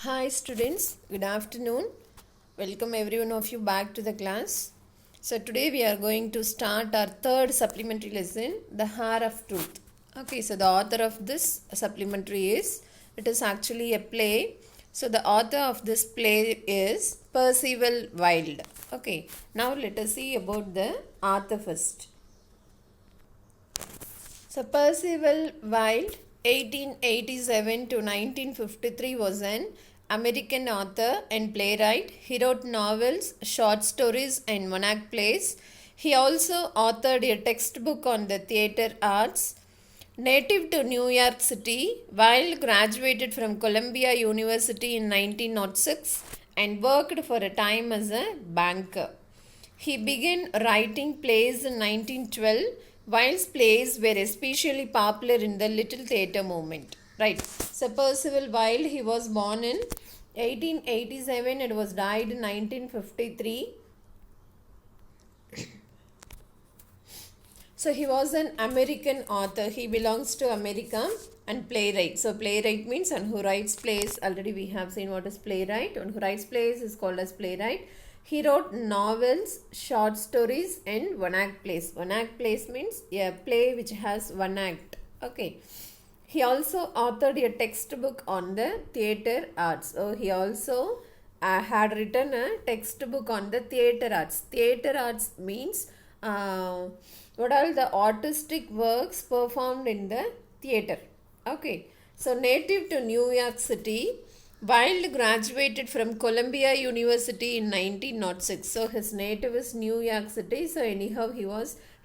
Hi students, good afternoon. Welcome every one of you back to the class. So today we are going to start our third supplementary lesson, The Heart of Truth. Okay, so the author of this supplementary it is actually a play. So the author of this play is Percival Wilde. Okay, now let us see about the author first. So Percival Wilde, 1887 to 1953, was an American author and playwright. He wrote novels, short stories, and one-act plays. He also authored a textbook on the theatre arts. Native to New York City, Wilde graduated from Columbia University in 1906 and worked for a time as a banker. He began writing plays in 1912. Wilde's plays were especially popular in the little theatre movement. Right. So Percival Wilde, he was born in 1887 and was died in 1953. So he was an American author. He belongs to America and playwright. So playwright means one who writes plays. Already we have seen what is playwright. One who writes plays is called as playwright. He wrote novels, short stories and one-act plays. One-act plays means a play which has one act. Okay. He also authored a textbook on the theatre arts. So he also had written a textbook on the theatre arts. Theatre arts means what are the artistic works performed in the theatre. Okay. So native to New York City, Wilde graduated from Columbia University in 1906. So his native is New York City. So anyhow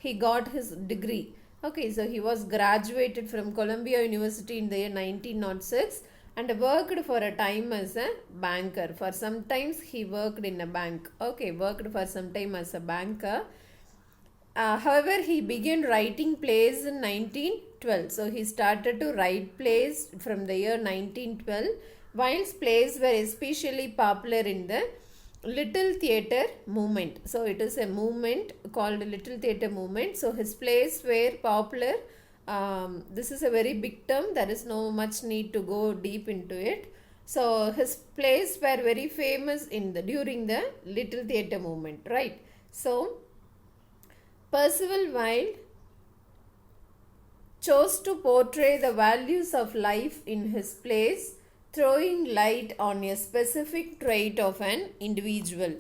he got his degree. Okay, so he was graduated from Columbia University in the year 1906 and worked for a time as a banker. For some times he worked in a bank. Okay, worked for some time as a banker. However, he began writing plays in 1912. So he started to write plays from the year 1912. Wilde's plays were especially popular in the Little Theatre movement. So it is a movement called Little Theatre movement. So his plays were popular. This is a very big term. There is no much need to go deep into it. So his plays were very famous during the Little Theatre movement, right? So Percival Wilde chose to portray the values of life in his plays, throwing light on a specific trait of an individual.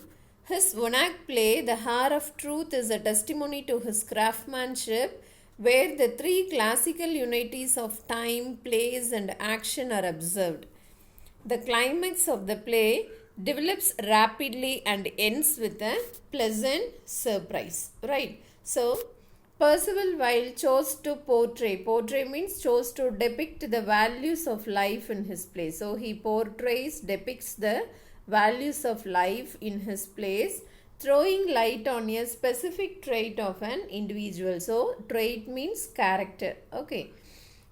His one-act play, The Heart of Truth, is a testimony to his craftsmanship, where the three classical unities of time, place, and action are observed. The climax of the play develops rapidly and ends with a pleasant surprise. Right? So, Percival Wilde chose to portray means chose to depict the values of life in his play. So he depicts the values of life in his plays, throwing light on a specific trait of an individual. So trait means character. Okay.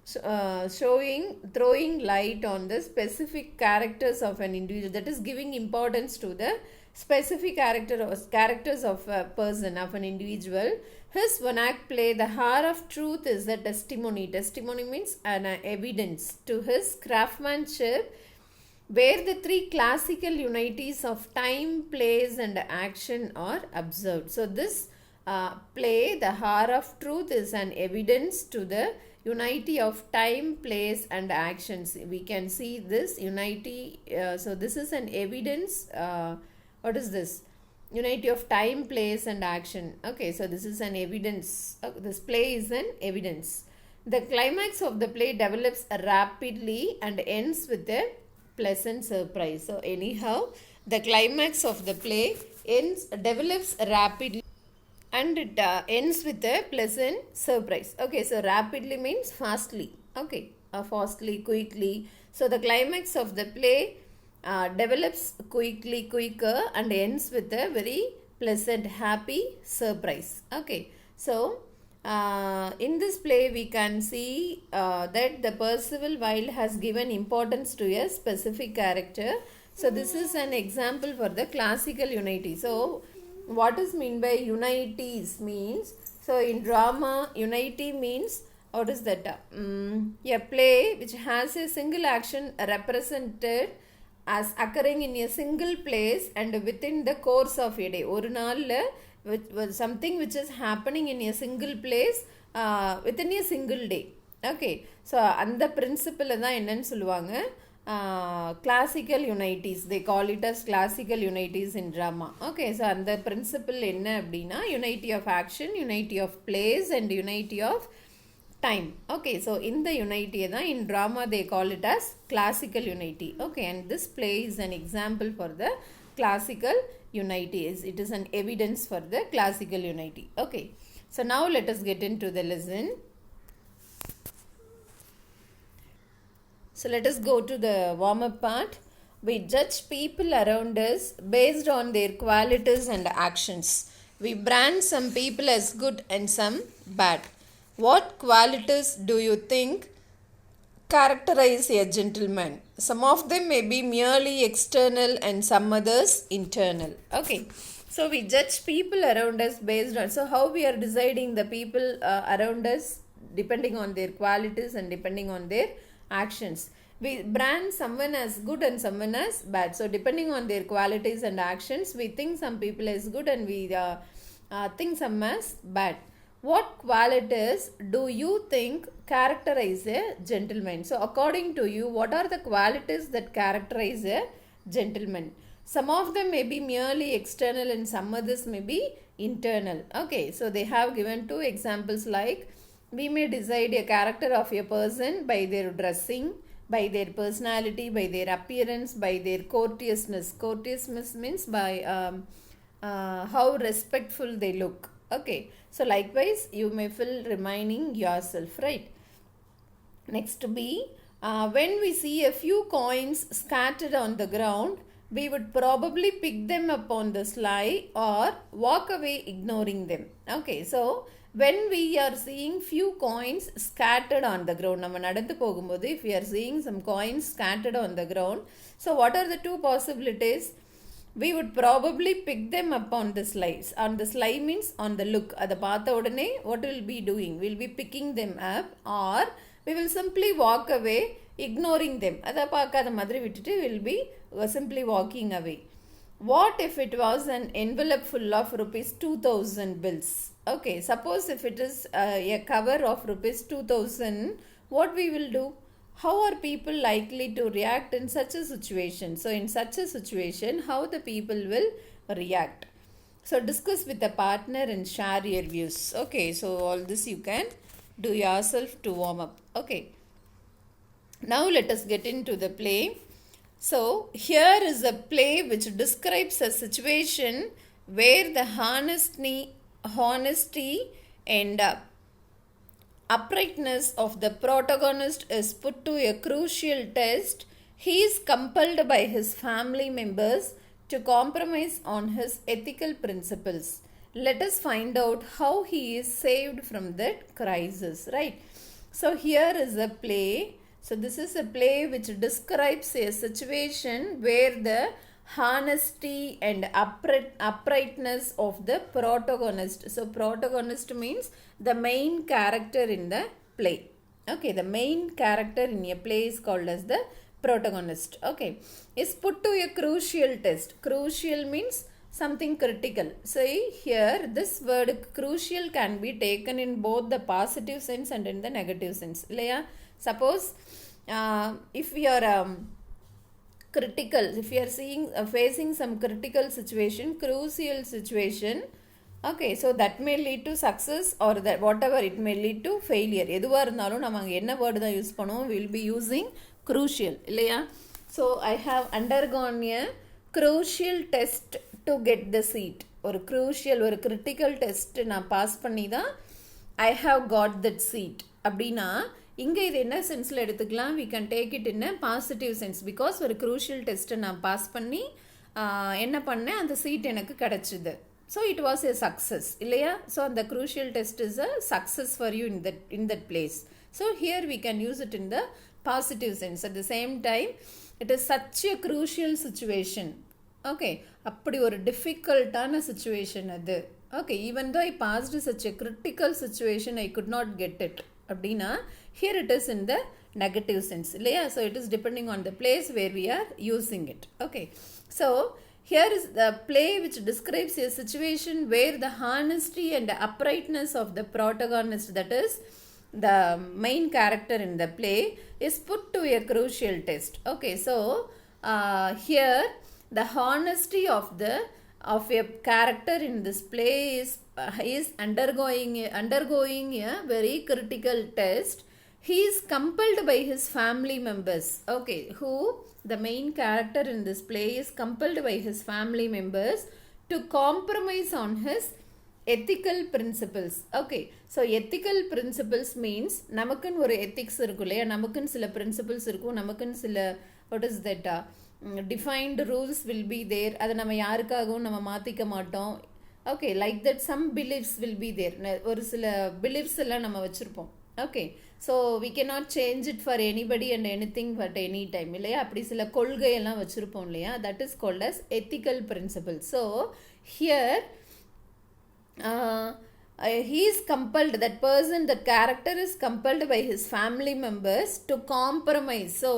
So, throwing light on the specific characters of an individual, that is giving importance to the specific characters of a person, of an individual. His one-act play, The Heart of Truth, is a testimony. Testimony means an evidence to his craftsmanship, where the three classical unities of time, place, and action are observed. So this play, The Heart of Truth, is an evidence to the unity of time, place, and actions. We can see this unity. So this is an evidence. What is this? Unity of time, place, and action. Okay, so this is an evidence. This play is an evidence. The climax of the play develops rapidly and ends with a pleasant surprise. So anyhow, the climax of the play develops rapidly and it ends with a pleasant surprise. Okay, so rapidly means fastly. Okay, fastly, quickly. So the climax of the play develops quicker and ends with a very pleasant, happy surprise. Okay, so in this play we can see that the Percival Wilde has given importance to a specific character. So this is an example for the classical unity. So what is mean by unities means, so in drama unity means, what is that? A play which has a single action represented as occurring in a single place and within the course of a day. ஒரு நாளில் something which is happening in a single place within a single day. Okay, so அந்த பிரின்சிபிளை தான் என்னன்னு சொல்லுவாங்க, classical unities. They call it as classical unities in drama. Okay, so அந்த principle என்ன அப்படின்னா unity of action, unity of place and unity of time. Okay, so in the unity தான் in drama they call it as classical unity. Okay, and this play is an example for the classical unity. It is an evidence for the classical unity. Okay, so now let us get into the lesson. So let us go to the warm-up part. We judge people around us based on their qualities and actions. We brand some people as good and some bad. What qualities do you think characterize a gentleman? Some of them may be merely external and some others internal. Okay, so we judge people around us based on, so how we are deciding the people around us depending on their qualities and depending on their actions. We brand someone as good and someone as bad. So depending on their qualities and actions, we think some people as good and we think some as bad. What qualities do you think characterize a gentleman? So according to you, what are the qualities that characterize a gentleman? Some of them may be merely external and some others may be internal. Okay, so they have given two examples, like we may decide a character of a person by their dressing, by their personality, by their appearance, by their courteousness. Courteousness means by how respectful they look. Okay, so likewise you may feel reminding yourself, right? Next to be, when we see a few coins scattered on the ground, we would probably pick them up on the sly or walk away ignoring them. Okay, so when we are seeing few coins scattered on the ground, நம்ம நடந்து போகும்போது if we are seeing some coins scattered on the ground, so what are the two possibilities? We would probably pick them up on the slides. On the slide means on the look. அதை பார்த்த உடனே what will be doing? We'll be picking them up, or we will simply walk away ignoring them. அதை பார்க்காத மாதிரி விட்டுட்டு will be simply walking away. What if it was an envelope full of rupees 2000 bills? Okay, suppose if it is a cover of rupees 2000, what we will do? How are people likely to react in such a situation? So in such a situation, how the people will react? So discuss with a partner and share your views. Okay, so all this you can do yourself to warm up. Okay, now let us get into the play. So here is a play which describes a situation where the honesty and uprightness of the protagonist is put to a crucial test. He is compelled by his family members to compromise on his ethical principles. Let us find out how he is saved from that crisis, right? So here is a play. So this is a play which describes a situation where the honesty and uprightness of the protagonist. So protagonist means the main character in the play. Okay, the main character in a play is called as the protagonist. Okay, is put to a crucial test. Crucial means something critical. So here this word crucial can be taken in both the positive sense and in the negative sense. Suppose if we are critical, if you are seeing facing some critical situation, crucial situation, okay, so that may lead to success or that whatever it may lead to failure. எதுவா இருந்தாலும் நம்ம அங்கே என்ன word தான் use பண்ணுவோம்? We will be using crucial, இல்லையா? So I have undergone a crucial test to get the seat. ஒரு crucial, ஒரு critical test நான் பாஸ் பண்ணி தான் I have got that seat. அப்படின்னா இங்கே இது என்ன சென்ஸில் எடுத்துக்கலாம்? we can take it in a positive sense, because ஒரு crucial டெஸ்ட்டை நான் பாஸ் பண்ணி என்ன பண்ணேன், அந்த சீட் எனக்கு கிடச்சிது. So it was a success, இல்லையா? ஸோ அந்த crucial test is a success for you in that place. So here we can use it in the positive sense. At the same time, it is such a crucial situation. Okay, அப்படி ஒரு டிஃபிகல்ட்டான situation அது. Okay, even though I passed such a critical situation, I could not get it. அப்படின்னா here it is in the negative sense. So it is depending on the place where we are using it. Okay. So here is the play which describes a situation where the honesty and the uprightness of the protagonist, that is the main character in the play, is put to a crucial test. Okay, so here the honesty of a character in this play is undergoing a very critical test. He is compelled by his family members. Okay, the main character in this play is compelled by his family members to compromise on his ethical principles. Okay, so ethical principles means namakun or ethics irukku, namakun sila principles irukku, namakun sila, what is that, defined rules will be there. Adu nama yarukagavum nama maathika maatom. Okay, like that some beliefs will be there. Or sila beliefs ella nama vechirupom. Okay, so we cannot change it for anybody and anything at any time. Appadi sila kolgai ella vechirupom illaya, that is called as ethical principles. So here he is compelled, that person, that character is compelled by his family members to compromise. So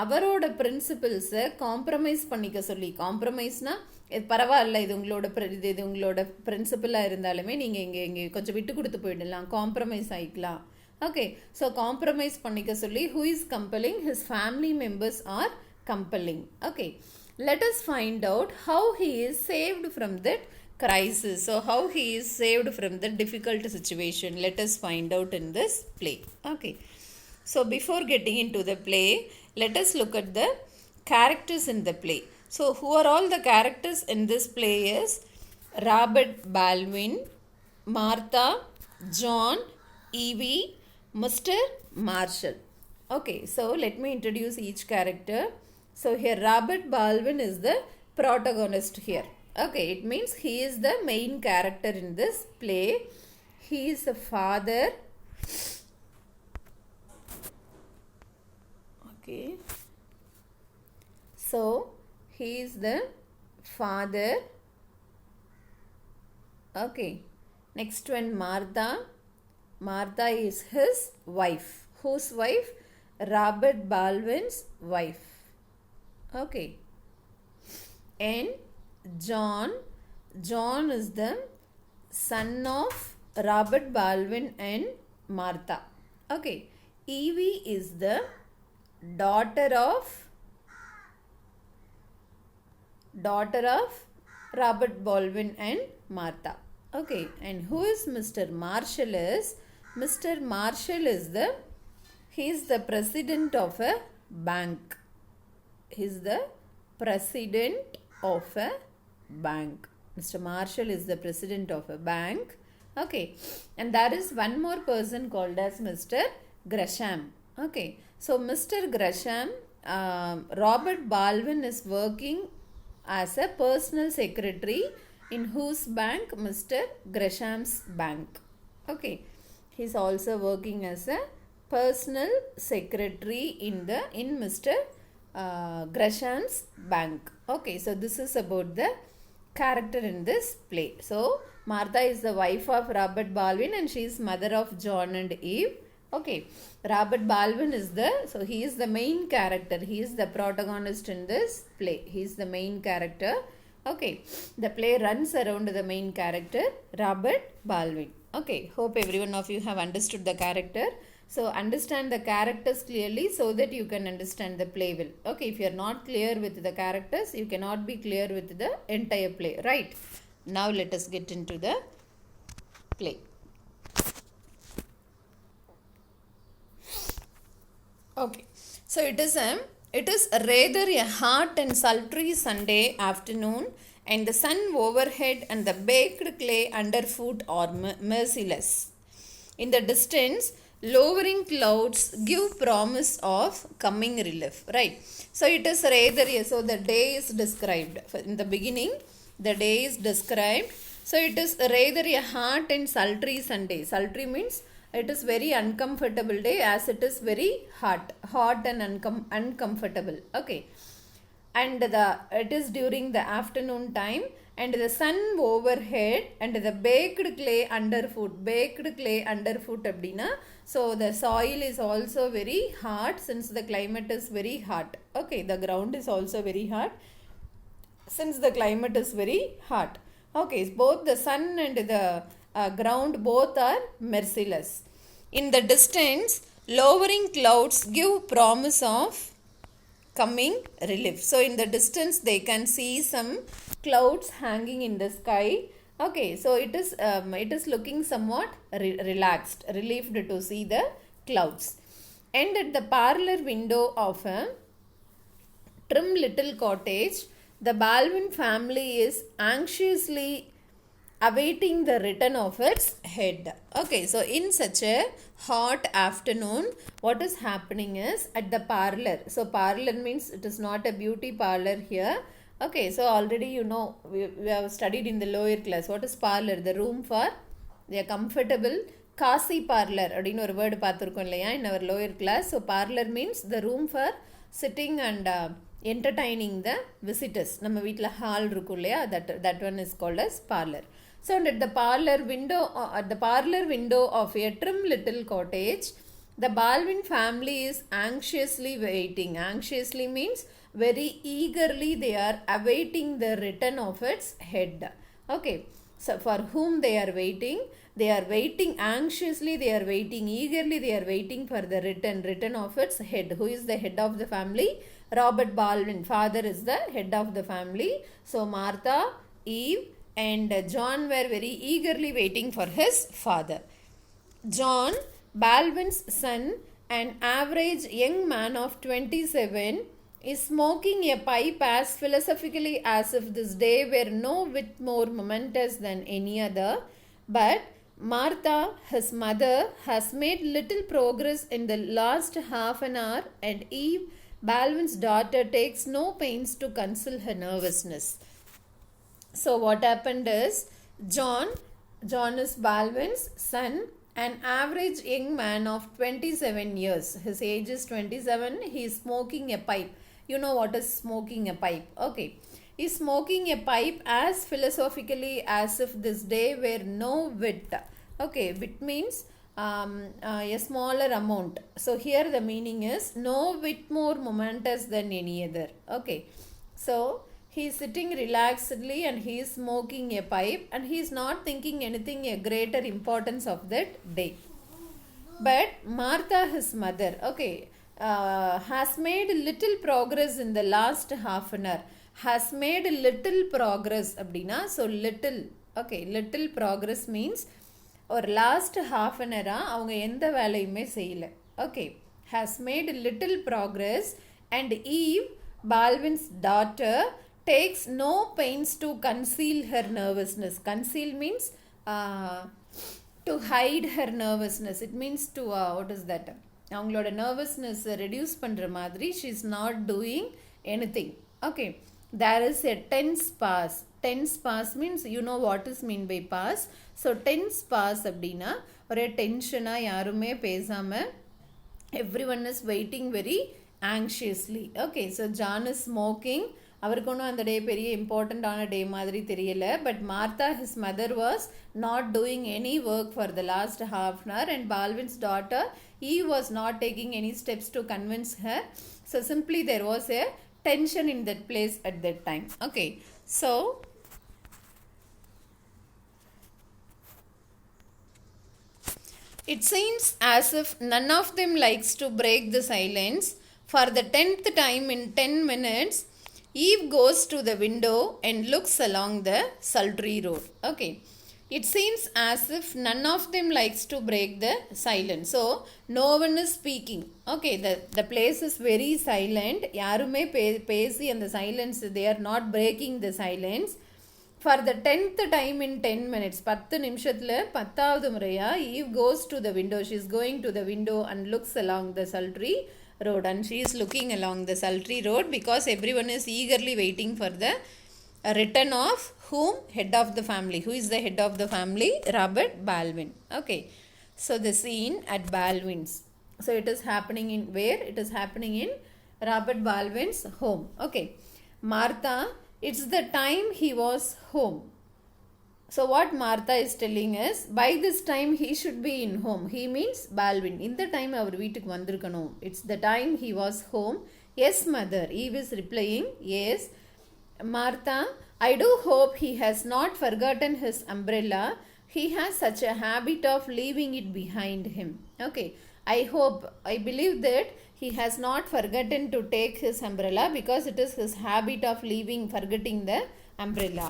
அவரோட பிரின்சிபிள்ஸை compromise பண்ணிக்க சொல்லி, காம்ப்ரமைஸ்னால் இது பரவாயில்ல, இது உங்களோட பிரின்சிபிளாக இருந்தாலுமே நீங்கள் இங்கே கொஞ்சம் விட்டு கொடுத்து போயிடலாம், காம்ப்ரமைஸ் ஆகிக்கலாம். ஓகே, ஸோ காம்ப்ரமைஸ் பண்ணிக்க சொல்லி who is compelling? His family members are compelling. Okay, let us find out how he is saved from that crisis. So how he is saved from the difficult situation, let us find out in this play. Okay, so before getting into the play, let us look at the characters in the play. So who are all the characters in this play is Robert Baldwin, Martha, John, Evie, Mr. Marshall. Okay, so let me introduce each character. So here Robert Baldwin is the protagonist here. Okay, it means he is the main character in this play. He is a father. Okay, so he is the father. Okay, next one Martha. Martha is his wife. Whose wife? Robert Baldwin's wife. Okay, and John is the son of Robert Baldwin and Martha. Okay, Evie is the daughter of Robert Baldwin and Martha. Okay, and who is Mr. Marshall? Mr. Marshall is he is the president of a bank. He is the president of a bank. Mr. Marshall is the president of a bank. Okay, and there is one more person called as Mr. Gresham. Okay, so Mr. Gresham, Robert Baldwin is working as a personal secretary in whose bank? Mr. Gresham's bank. Okay, he is also working as a personal secretary in Mr. Gresham's bank. Okay, so this is about the character in this play. So Martha is the wife of Robert Baldwin and she is mother of John and Eve. Okay, Robert Baldwin is he is the main character. He is the protagonist in this play. He is the main character. Okay, the play runs around the main character, Robert Baldwin. Okay, hope every one of you have understood the character. So understand the characters clearly so that you can understand the play well. Okay, if you are not clear with the characters, you cannot be clear with the entire play, right? Now let us get into the play. Okay, so it is rather a hot and sultry Sunday afternoon, and the sun overhead and the baked clay underfoot are merciless. In the distance, lowering clouds give promise of coming relief, right? So it is rather, so the day is described. In the beginning, the day is described. So it is rather a hot and sultry Sunday. Sultry means it is very uncomfortable day as it is very hot and uncomfortable. Okay, and it is during the afternoon time and the sun overhead and the baked clay underfoot. Baked clay underfoot abdina, so the soil is also very hot since the climate is very hot. Okay, the ground is also very hot since the climate is very hot. Okay, both the sun and the ground both are merciless. In the distance, lowering clouds give promise of coming relief. So in the distance they can see some clouds hanging in the sky. Okay, so it is looking somewhat relaxed, relieved to see the clouds. And at the parlor window of a trim little cottage, the Baldwin family is anxiously awaiting the return of its head. Okay, so in such a hot afternoon, what is happening is at the parlor. So parlor means it is not a beauty parlor here. Okay, so already you know we have studied in the lower class what is parlor, the room for the comfortable cozy parlor adinu or word paathirukom illaya in our lower class. So parlor means the room for sitting and entertaining the visitors. நம்ம வீட்டில் hall இருக்கும் இல்லையா, that one is called as parlor. So at the parlor window of a trim little cottage, the Baldwin family is anxiously waiting. Anxiously means very eagerly they are awaiting the return of its head. Okay, so for whom they are waiting? They are waiting anxiously, they are waiting eagerly, they are waiting for the return of its head. Who is the head of the family? Robert Baldwin. Father is the head of the family. So Martha, Eve and John were very eagerly waiting for his father. John, Baldwin's son, an average young man of 27, is smoking a pipe as philosophically as if this day were no whit more momentous than any other. But Martha, his mother, has made little progress in the last half an hour, and Eve, Baldwin's daughter, takes no pains to conceal her nervousness. So what happened is John is Baldwin's son, an average young man of 27 years. His age is 27. He is smoking a pipe. You know what is smoking a pipe? Okay. He is smoking a pipe as philosophically as if this day were no whit. Okay, whit means a smaller amount. So here the meaning is no whit more momentous than any other. Okay. So he is sitting relaxedly and he is smoking a pipe and he is not thinking anything a greater importance of that day. But Martha, his mother, okay, has made little progress in the last half an hour. Has made little progress abdina. So little, okay, little progress means or last half an hour avanga endha velayume seiyala. Okay, has made little progress, and Eve, Baldwin's daughter, takes no pains to conceal her nervousness. Conceal means to hide her nervousness. It means to what is that? அவங்களோட nervousness reduce பண்ற மாதிரி she is not doing anything. Okay, there is a tense pause. Tense pause means you know what is mean by pause. So tense pause அப்படின்னா ஒரே டென்ஷனா யாருமே பேசாம everyone is waiting very anxiously. Okay, so John is smoking. அவருக்கு ஒன்றும் அந்த டே பெரிய இம்பார்ட்டண்ட்டான டே மாதிரி தெரியல. But Martha, his mother, was not doing any work for the last half an hour, and Baldwin's daughter Eve was not taking any steps to convince her. So simply there was a tension in that place at that time. Okay, so it seems as if none of them likes to break the silence. For the 10th time in 10 minutes, Eve goes to the window and looks along the sultry road. Okay, it seems as if none of them likes to break the silence. So no one is speaking. Okay, the place is very silent. யாருமே பேசி அந்த silence, they are not breaking the silence. For the 10th time in 10 minutes, 10 நிமிஷத்துல 10வது முறையா Eve goes to the window. She is going to the window and looks along the sultry road, and she is looking along the sultry road because everyone is eagerly waiting for the return of whom? Head of the family. Who is the head of the family? Robert Baldwin. Okay, so the scene at Baldwin's. So it is happening in where? It is happening in Robert Baldwin's home. Okay, Martha it's the time he was home. So what Martha is telling is, by this time he should be in home. He means Baldwin. In the time அவர் வீட்டுக்கு வந்திருக்கணும். It's the time he was home. Yes, mother. Eve is replying, yes. Martha, I do hope he has not forgotten his umbrella. He has such a habit of leaving it behind him. Okay. I believe that he has not forgotten to take his umbrella because it is his habit of forgetting the umbrella.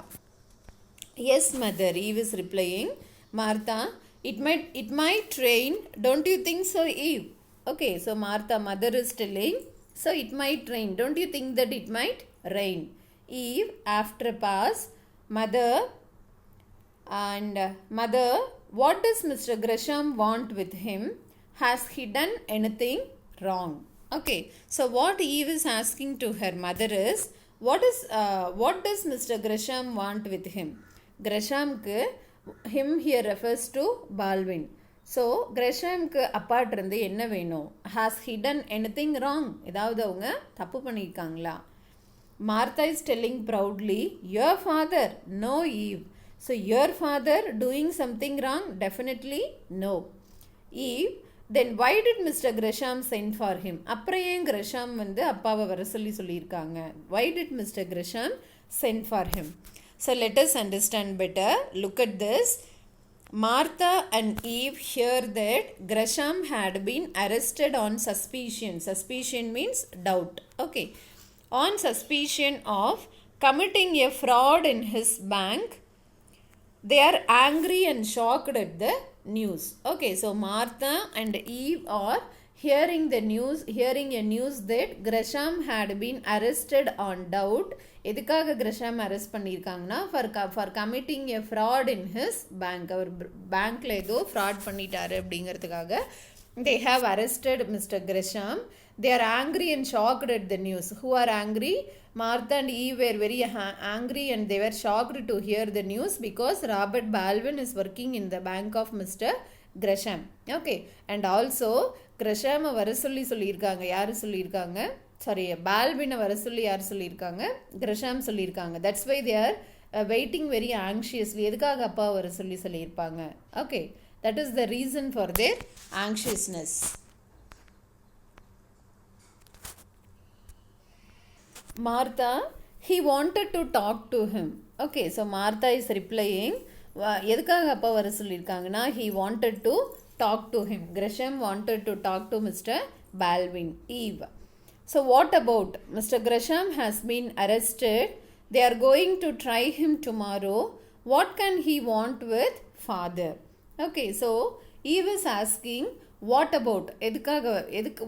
Yes, mother, Eve is replying. Martha, it might rain. Don't you think so, Eve? Okay, so Martha, mother is telling, so it might rain. Don't you think that it might rain? Eve, after a pause, mother, what does Mr. Gresham want with him? Has he done anything wrong? Okay, so what Eve is asking to her mother is, what does Mr. Gresham want with him? Greshamக்கு him here refers to Baldwin. So Greshamக்கு apart இருந்து என்ன வேணும்? Has he done anything wrong? ஏதாவது அவங்க தப்பு பண்ணியிருக்காங்களா? Martha is telling proudly, your father? No, Eve. So your father doing something wrong? Definitely no. Eve, then why did Mr. Gresham send for him? அப்புறம் ஏன் Gresham வந்து அப்பாவை வர சொல்லியிருக்காங்க? Why did Mr. Gresham send for him? So let us understand better. Look at this. Martha and Eve hear that Gresham had been arrested on suspicion. Suspicion means doubt. Okay. On suspicion of committing a fraud in his bank. They are angry and shocked at the news. Okay, so Martha and Eve are hearing a news that Gresham had been arrested on doubt. எதுக்காக Gresham arrest பண்ணியிருக்காங்கன்னா for committing a fraud in his bank. அவர் பேங்க்ல ஏதோ fraud பண்ணிட்டாரு அப்படிங்கிறதுக்காக they have arrested Mr. Gresham. They are angry and shocked at the news. Who are angry? Martha and Eve were very angry and they were shocked to hear the news because Robert Baldwin is working in the bank of Mr. Gresham. Okay, and also Gresham வர சொல்லியிருக்காங்க. யாரு சொல்லியிருக்காங்க? Sorry, Baldwin வர சொல்லி யார் சொல்லியிருக்காங்க? Gresham சொல்லியிருக்காங்க. That's why they are waiting very anxiously. எதுக்காக அப்பா வர சொல்லியிருப்பாங்க? Okay, that is the reason for their anxiousness. Martha, he wanted to talk to him. Okay, so Martha is replying, எதுக்காக அப்பா வர சொல்லியிருக்காங்கன்னா, he wanted to talk to him. Gresham wanted to talk to Mr. Baldwin. Eve, so what about Mr. Gresham has been arrested? They are going to try him tomorrow. What can he want with father? Okay, so Eve is asking, what about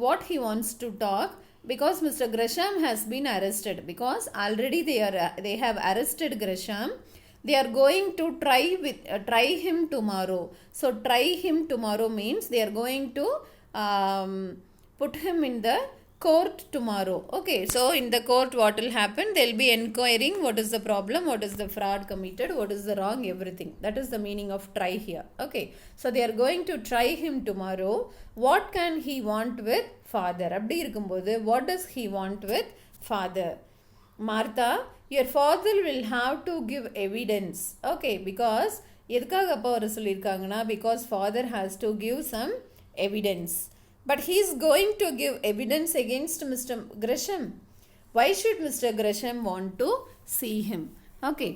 what he wants to talk, because Mr. Gresham has been arrested, because already they have arrested Gresham. They are going to try him tomorrow. So try him tomorrow means they are going to put him in the court tomorrow. Okay, so in the court what will happen? They will be inquiring what is the problem, what is the fraud committed, what is the wrong, everything. That is the meaning of try here. Okay, so they are going to try him tomorrow. What can he want with father? அப்படி இருக்கும்போது what does he want with father? Martha, your father will have to give evidence. Okay, because எதுக்காக அப்பா வர சொல்லியிருக்காங்கன்னா, because father has to give some evidence. But he is going to give evidence against Mr. Gresham. Why should Mr. Gresham want to see him? Okay,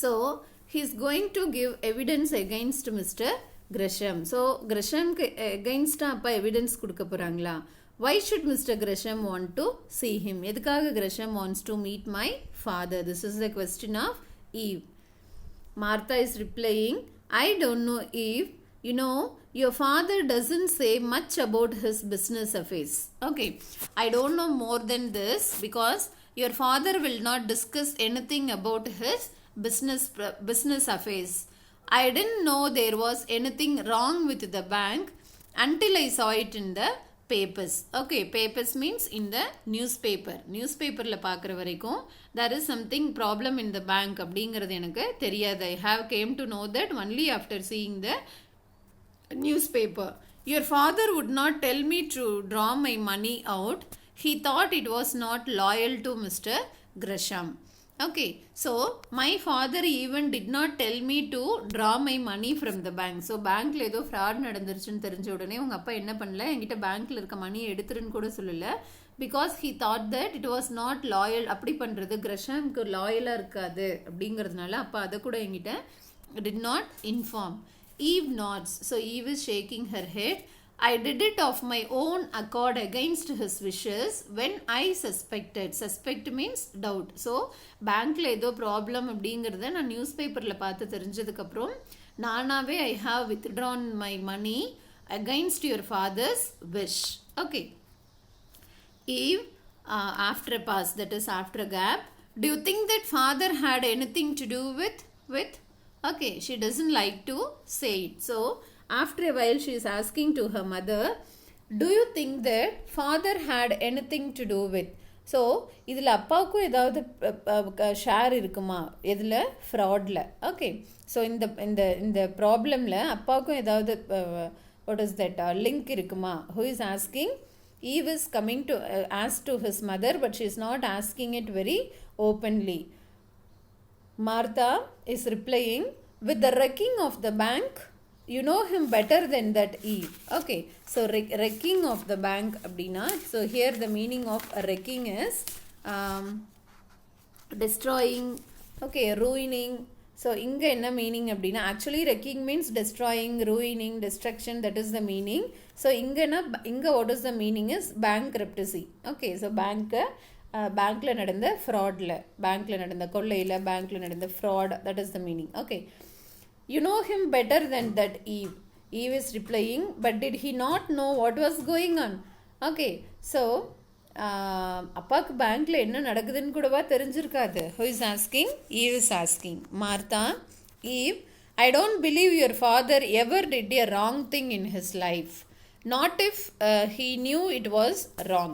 so he is going to give evidence against Mr. Gresham. So Gresham against அப்பா evidence கொடுக்க போறாங்களா? Why should Mr. Gresham want to see him? எதுக்காக Gresham wants to meet my father? This is the question of Eve. Martha is replying, I don't know, Eve. You know, your father doesn't say much about his business affairs. Okay, I don't know more than this because your father will not discuss anything about his business affairs. I didn't know there was anything wrong with the bank until I saw it in the papers. Okay, papers means in the newspaper. Newspaperல பார்க்குற வரைக்கும் there is something problem in the bank அப்படிங்கிறது எனக்கு தெரியாது. I have came to know that only after seeing the newspaper. Your father would not tell me to draw my money out. He thought it was not loyal to Mr. Gresham. Okay, so my father even did not tell me to draw my money from the bank. So bankல ஏதோ fraud நடந்துருச்சுன்னு தெரிஞ்ச உடனே உங்க அப்பா என்ன பண்ணல, என்கிட்ட பேங்க்ல இருக்க மணி எடுத்துருன்னு கூட சொல்லல. Because he thought that it was not loyal. அப்படி பண்றது கிரஷாம்க்கு லாயலா இருக்காது அப்படிங்கிறதுனால அப்பா அதை கூட என்கிட்ட did not inform. Eve nods. So Eve is shaking her head. I did it of my own accord against his wishes when I suspected. Suspect means doubt. So bankல ஏதோ problem அப்படிங்கிறத நான் நியூஸ் பேப்பரில் பார்த்து தெரிஞ்சதுக்கப்புறம் நானாவே I have withdrawn my money against your father's wish. Okay. Eve, after a pause, that is after a gap, do you think that father had anything to do with? Okay, she doesn't like to say it. So after a while she is asking to her mother, do you think that father had anything to do with? So இதில் அப்பாவுக்கும் ஏதாவது share இருக்குமா எதில் ஃப்ராடில்? Okay, so இந்த இந்த இந்த ப்ராப்ளமில் அப்பாவுக்கும் ஏதாவது வாட் இஸ் தட் லிங்க் இருக்குமா? Who is asking? Eve is coming to ask to his mother, but she is not asking it very openly. Martha is replying, with the wrecking of the bank, you know him better than that Eve. Okay, so wrecking of the bank abdina. So here the meaning of wrecking is destroying, okay, ruining. So inga enna meaning abdina? Actually wrecking means destroying, ruining, destruction. That is the meaning. So inga what is the meaning is bankruptcy. Okay, so பேங்க்ல நடந்த ஃப்ராட்ல, பேங்க்ல நடந்த கொள்ளையில், பேங்க்ல நடந்த fraud, that is the meaning. Okay, you know him better then that Eve. Eve is replying, but did he not know what was going on? Okay, so அப்பாவுக்கு பேங்க்ல என்ன நடக்குதுன்னு கூடவா தெரிஞ்சிருக்காது. Who is asking? Eve is asking. Martha, Eve, I don't believe your father ever did a wrong thing in his life. Not if he knew it was wrong.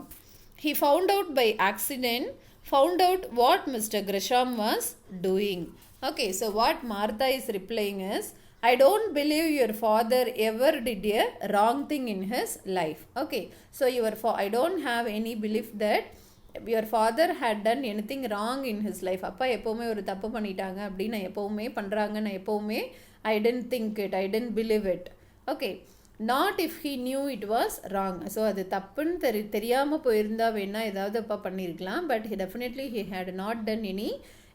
He found out by accident, found out what Mr. Grisham was doing. Okay, so what Martha is replying is, I don't believe your father ever did a wrong thing in his life. Okay, so I don't have any belief that your father had done anything wrong in his life. அப்பா எப்போவுமே ஒரு தப்பு பண்ணிட்டாங்க அப்படின்னு நான் எப்போவுமே பண்ணுறாங்க, நான் எப்போவுமே I didn't think it, I didn't believe it. Okay, not if he knew it was wrong. So அது தப்புன்னு தெரியாமல் போயிருந்தா வேணா ஏதாவது அப்பா பண்ணியிருக்கலாம். But definitely he had not done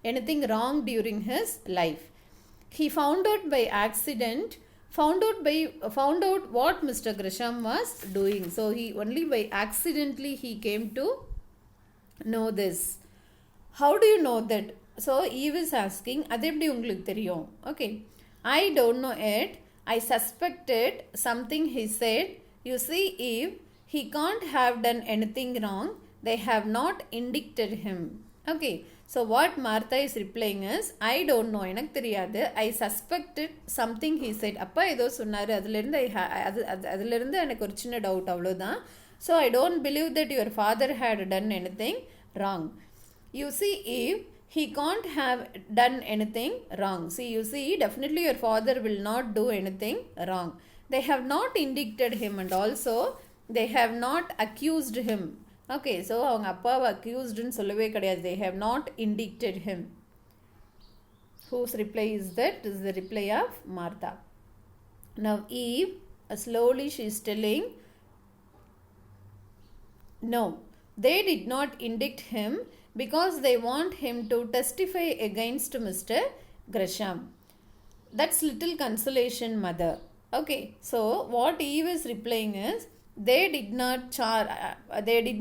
anything wrong during his life. He found out by accident, found out what Mr. Grisham was doing. So he only by accidentally he came to know this. How do you know that? So Eve is asking, அது எப்படி உங்களுக்கு தெரியும்? Okay, I don't know it. I suspected something he said. You see, Eve, he can't have done anything wrong. They have not indicted him. Okay, so what Martha is replying is, I don't know, எனக்கு தெரியாது. I suspected something he said. அப்பா ஏதோ சொன்னார், அதிலிருந்து எனக்கு ஒரு சின்ன doubt, அவ்வளோதான். So I don't believe that your father had done anything wrong. You see, Eve, he can't have done anything wrong. See, you see, definitely your father will not do anything wrong. They have not indicted him, and also they have not accused him. Okay, so அவங்க அப்பாவை அக்யூஸ்டுன்னு சொல்லவே கிடையாது. They have not indicted him. Whose reply is that? This is the reply of Martha. Now Eve, slowly she is telling, no, they did not indict him because they want him to testify against Mr. Grisham. That's little consolation, mother. Okay, so what Eve is replying is, they did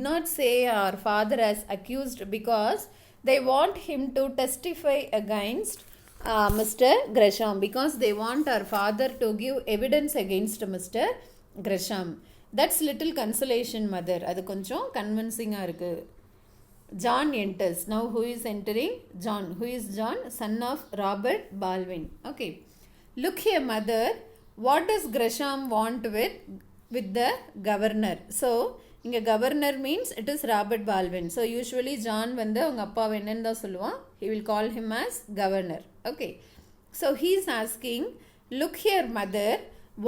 not say our father as accused because they want him to testify against Mr. Grisham, because they want our father to give evidence against Mr. Grisham. That's little consolation, mother. அது கொஞ்சம் கன்வின்சிங்காக இருக்குது. John enters. Now who is entering? John. Who is John? Son of Robert Baldwin. Okay. Look here, mother. What does Grisham want with the governor? So, இங்கே governor means it is Robert Baldwin. So, usually John வந்து அவங்க அப்பாவை என்னன்னு தான் சொல்லுவான். He will call him as governor. Okay. So, he is asking, look here, mother.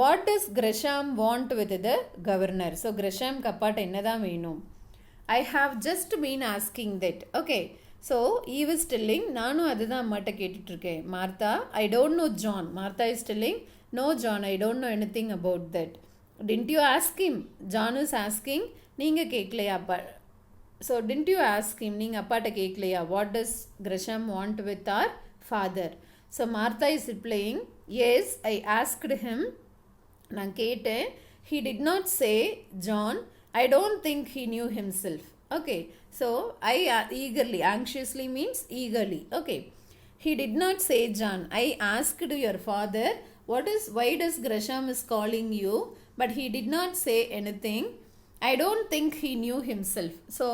What does Grisham want with the governor? So, Grisham அப்பாட்ட என்னதான் வேணும்? I have just been asking that. Okay, So Eve is telling, நானும் அதுதான் அம்மாட்ட கேட்டுட்டு இருக்கேன். Martha, I don't know John. Martha is telling, no John, I don't know anything about that. Didn't you ask him? John is asking, நீங்கள் கேட்கலையா அப்பா? So didn't you ask him? நீங்கள் அப்பாட்ட கேட்கலையா? What does Gresham want with our father? So Martha is replying, yes, I asked him. நான் கேட்டேன். He did not say, John, I don't think he knew himself. Okay, so I eagerly, anxiously means eagerly. Okay, he did not say, John, I asked your father, why does Gresham is calling you? But he did not say anything. I don't think he knew himself. So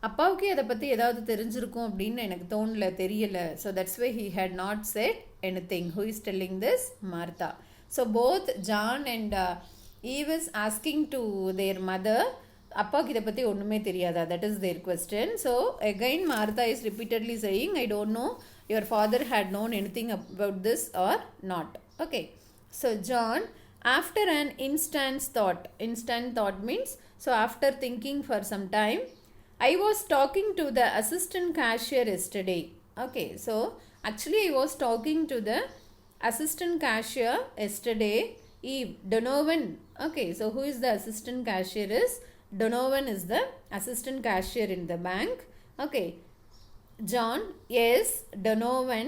அப்பாவுக்கு அதை பற்றி ஏதாவது தெரிஞ்சிருக்கும் அப்படின்னு எனக்கு தெரியல. So that's why he had not said anything. Who is telling this? Martha. So both John and Eve is asking to their mother, அப்பாவுக்கு இதை பற்றி ஒன்றுமே தெரியாதா? That is their question. So again Martha is repeatedly saying, I don't know, your father had known anything about this or not. Okay, so John, after an instant thought means, so after thinking for some time, I was talking to the assistant cashier yesterday. Okay, so actually I was talking to the assistant cashier yesterday. Eve, Donovan. Okay, so who is the assistant cashier is? Donovan is the assistant cashier in the bank. Okay, John, yes, Donovan.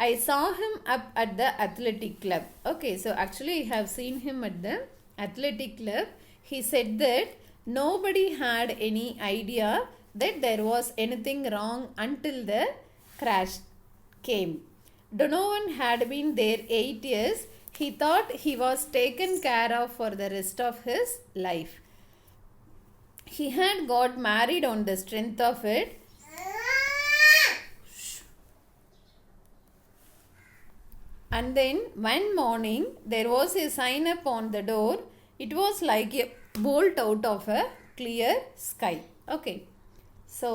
I saw him up at the athletic club. Okay, so actually I have seen him at the athletic club. He said that nobody had any idea that there was anything wrong until the crash came. Donovan had been there 8 years. He thought he was taken care of for the rest of his life. He had got married on the strength of it. And then one morning there was a sign up on the door. It was like a bolt out of a clear sky. Okay, so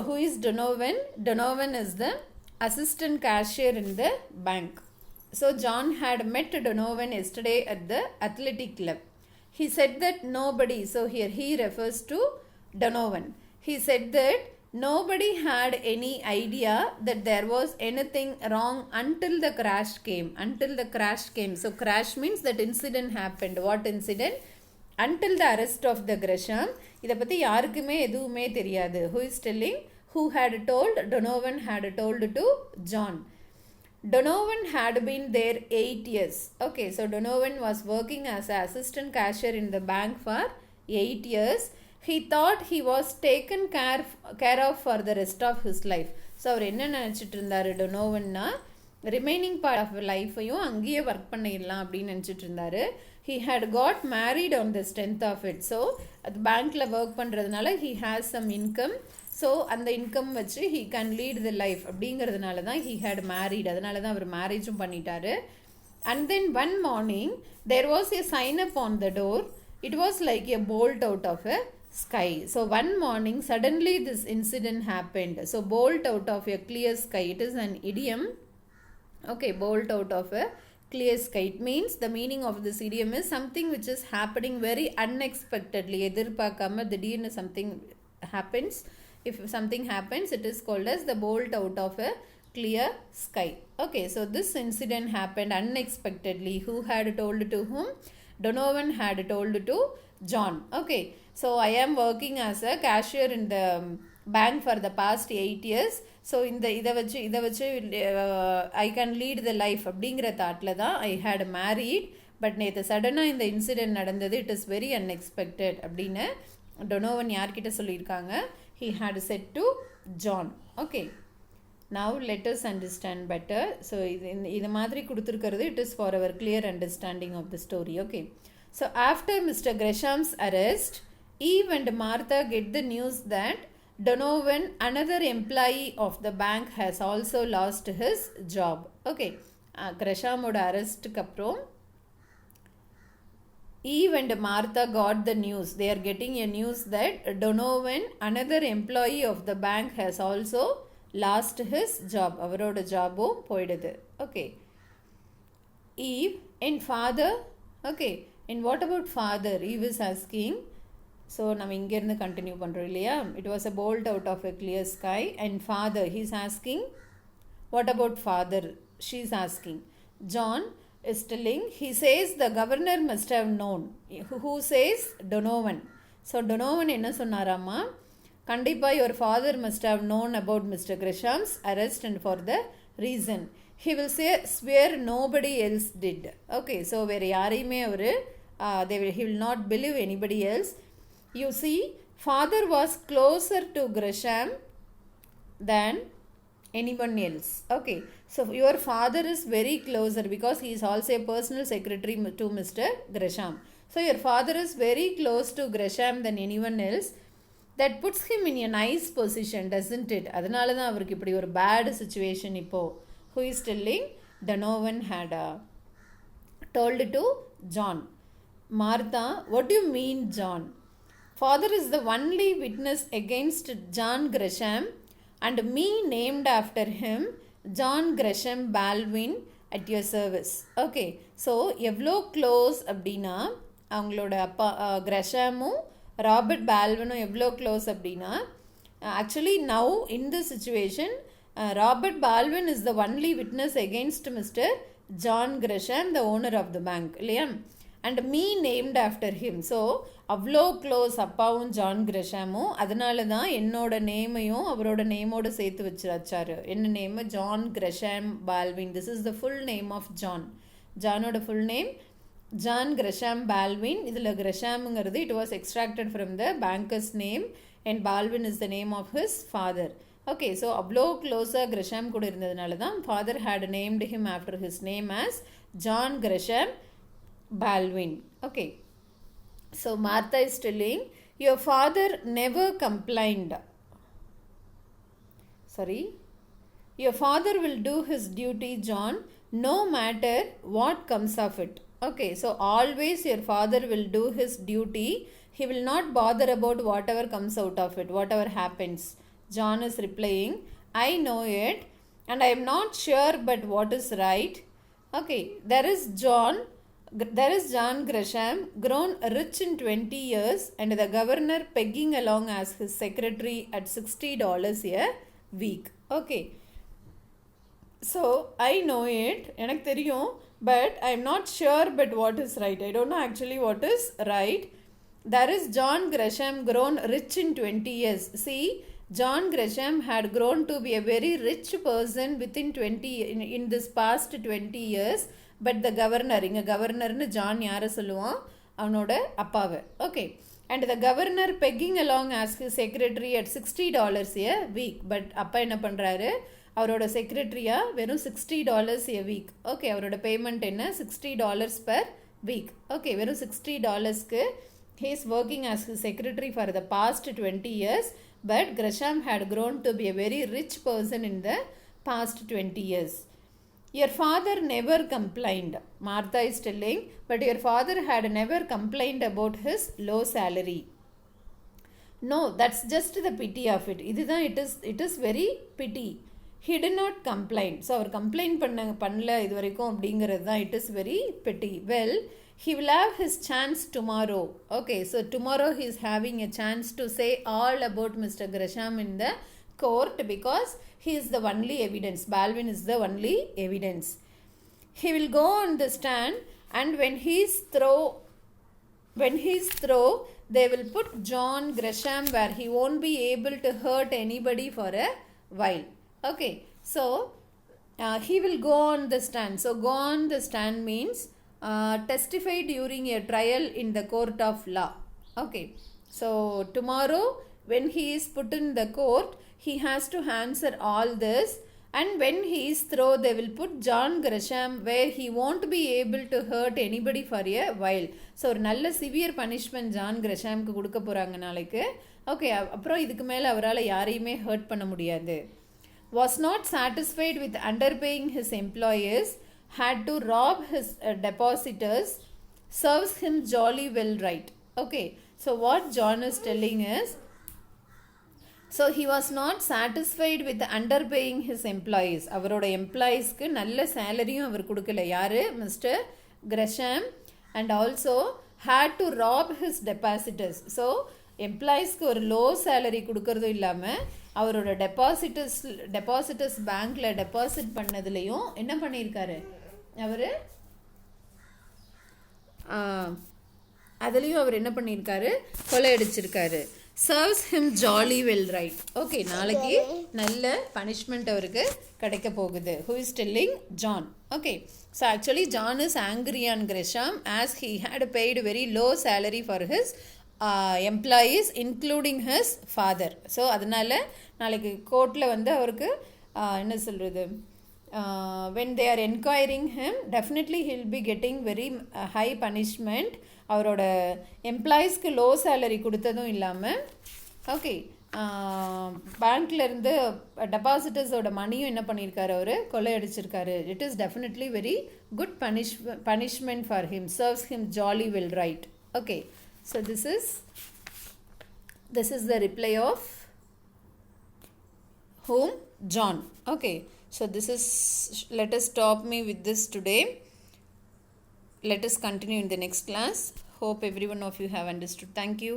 who is Donovan? Donovan is the assistant cashier in the bank. So John had met Donovan yesterday at the athletic club. He said that nobody, so here he refers to Donovan. He said that nobody had any idea that there was anything wrong until the crash came. So crash means that incident happened. What incident? Until the arrest of the Gresham. இதை பற்றி யாருக்குமே எதுவுமே தெரியாது. Who is telling? Who had told? Donovan had told to John. Donovan had been there 8 years. Okay, so Donovan was working as an assistant cashier in the bank for 8 years. He thought he was taken care of for the rest of his life. So அவர் என்ன நினச்சிட்டு இருந்தார் டொனோவன்னா, remaining part of லைஃபையும் அங்கேயே work பண்ணிடலாம் அப்படின்னு நினச்சிட்டு இருந்தார். He had got married on the strength of it. So அது பேங்க்கில் ஒர்க் பண்ணுறதுனால he has some income. So அந்த இன்கம் வச்சு he can lead the life அப்படிங்கிறதுனால தான் he had married. அதனால தான் அவர் மேரேஜும் பண்ணிட்டாரு. And then one morning there was a sign up on the door. It was like a bolt out of a sky. So one morning suddenly this incident happened. So bolt out of a clear sky, it is an idiom. Okay, bolt out of a clear sky, it means the meaning of this idiom is something which is happening very unexpectedly. எதிர்பார்க்காம திடீர்னு something happens. If something happens, it is called as the bolt out of a clear sky. Okay, so this incident happened unexpectedly. Who had told to whom? Donovan had told to John. Okay, so I am working as a cashier in the bank for the past 8 years. So இதை வச்சு I can lead the life அப்படிங்கிற தாட்டில் தான் I had married. But நேற்று சடனாக இந்த incident நடந்தது. It is very unexpected அப்படின்னு Donovan யார்கிட்ட சொல்லியிருக்காங்க? He had said to John. Okay, now let us understand better. So இது மாதிரி கொடுத்துருக்கிறது it is for our clear understanding of the story. Okay, so after Mr. Gresham's arrest, Eve and Martha get the news that Donovan, another employee of the bank, has also lost his job. Okay, Greshamoட அரெஸ்ட்டுக்கு அப்புறம் Eve and Martha got the news. They are getting a news that Donovan, another employee of the bank, has also lost his job. அவரோட ஜாபும் போயிடுது. Okay, Eve and father. Okay, and what about father? Eve is asking. So நம்ம இங்கேருந்து continue பண்ணுறோம் இல்லையா. It was a bolt out of a clear sky and father, he's asking, what about father? She's asking. John is telling, he says the governor must have known. Who says? Donovan. So Donovan என்ன சொன்னாராமா, கண்டிப்பாக your father must have known about Mr. Gresham's arrest and for the reason. He will swear nobody else did. Okay, so வேறு யாரையுமே அவர் he will not believe anybody else. You see, father was closer to Gresham than anyone else. Okay, so your father is very closer because he is also a personal secretary to Mr. Gresham. So your father is very close to Gresham than anyone else. That puts him in a nice position, doesn't it? அதனால தான் அவருக்கு இப்படி ஒரு bad situation இப்போ. Who is telling? Donovan had told to John. Martha, what do you mean, John? Father is the only witness against John Gresham and me named after him, John Gresham Baldwin, at your service. Okay, so எவ்வளோ close அப்படின்னா அவங்களோட அப்பா கிரெஷாமும் Robert பால்வினும் எவ்வளோ close அப்படின்னா, actually now in the situation Robert Baldwin is the only witness against mister John Gresham, the owner of the bank இல்லையா. And me named after him. So அவ்வளோ க்ளோஸ் அப்பாவும் ஜான் கிரெஷாமும். அதனால தான் என்னோட நேமையும் அவரோட நேமோடு சேர்த்து வச்சாரு. என்ன name? John Gresham Baldwin. This is the full name of John. ஜானோட full name John Gresham Baldwin. இதில் கிரெஷாமுங்கிறது it was extracted from the banker's name and Baldwin is the name of his father. Okay, so அவ்வளோ க்ளோஸாக Gresham கூட இருந்ததுனால தான் father had named him after his name as John Gresham Baldwin. Okay, so Martha is telling, your father never complained. Your father will do his duty, John, no matter what comes of it. Okay, so always your father will do his duty. He will not bother about whatever comes out of it, whatever happens. John is replying, I know it and I am not sure but what is right. Okay, there is John Gresham, grown rich in 20 years and the governor pegging along as his secretary at $60 a week. Okay, so I know it, எனக்கு தெரியும், but I am not sure but what is right. I don't know actually what is right. There is John Gresham, grown rich in 20 years. See, John Gresham had grown to be a very rich person within 20 in this past 20 years. But the governor, இங்கே கவர்னர்னு John யாரை சொல்லுவான்? அவனோட அப்பாவை. Okay, and the governor begging along as his secretary at $60 a week. But அப்பா என்ன பண்ணுறாரு? அவரோட செக்ரட்டரியாக வெறும் $60 a வீக். ஓகே, அவரோட பேமெண்ட் என்ன? $60 per வீக். ஓகே, வெறும் $60க்கு he is working as his secretary for the past 20 years. But Gresham had grown to be a very rich person in the past 20 years. Your father never complained, Martha is telling, but your father had never complained about his low salary. No, that's just the pity of it. It is very pity. He did not complain. So அவர் complaint பண்ணல இது வரைக்கும் அப்படிங்கிறது தான். It is very pity. Well, he will have his chance tomorrow. Okay, so tomorrow he is having a chance to say all about Mr. Gresham in the court because he is the only evidence. Baldwin is the only evidence. He will go on the stand and when he is through, they will put John Gresham where he won't be able to hurt anybody for a while. Okay, so he will go on the stand. So go on the stand means testify during a trial in the court of law. Okay, so tomorrow when he is put in the court, he has to answer all this and when he is through, they will put John Gresham where he won't be able to hurt anybody for a while. So ஒரு நல்ல severe punishment John கிரெஷாம்க்கு கொடுக்க போகிறாங்க நாளைக்கு. Okay, அப்புறம் இதுக்கு மேலே அவரால் யாரையுமே ஹர்ட் பண்ண முடியாது. Was not satisfied with underpaying his employers, had to rob his depositors, serves him jolly well right. Okay, so what John is telling is, so he was not satisfied with underpaying his employees. அவரோட எம்ப்ளாயீஸ்க்கு நல்ல சேலரியும் அவர் கொடுக்கல. யார்? Mister Gresham. And also had to rob his depositors. So எம்ப்ளாயீஸ்க்கு ஒரு low salary கொடுக்கறதும் இல்லாமல் அவரோட டெபாசிட்டர்ஸ் பேங்க்கில் டெபாசிட் பண்ணதுலேயும் என்ன பண்ணியிருக்காரு அவர் அதுலேயும் அவர் என்ன பண்ணியிருக்காரு கொள்ளையடிச்சிருக்காரு. Serves him jolly well right. Okay, நாளைக்கு நல்ல பனிஷ்மெண்ட் அவருக்கு கிடைக்க போகுது. Who is telling? John. Okay, so actually John is angry on Gresham as he had paid very low salary for his employees including his father. So அதனால் நாளைக்கு கோர்ட்டில் வந்து அவருக்கு என்ன சொல்கிறது, when they are enquiring him, definitely he'll be getting very high punishment. அவரோட எம்ப்ளாயீஸ்க்கு low salary கொடுத்ததும் இல்லாமல் ஓகே பேங்க்லேருந்து டெபாசிட்டர்ஸோட மணியும் என்ன பண்ணியிருக்காரு, அவர் கொள்ளையடிச்சிருக்காரு. It is definitely very good punishment for him. Serves him jolly well right. Okay, so this is the reply of whom? John. Okay, so let us stop me with this today. Let us continue in the next class. Hope every one of you have understood. Thank you.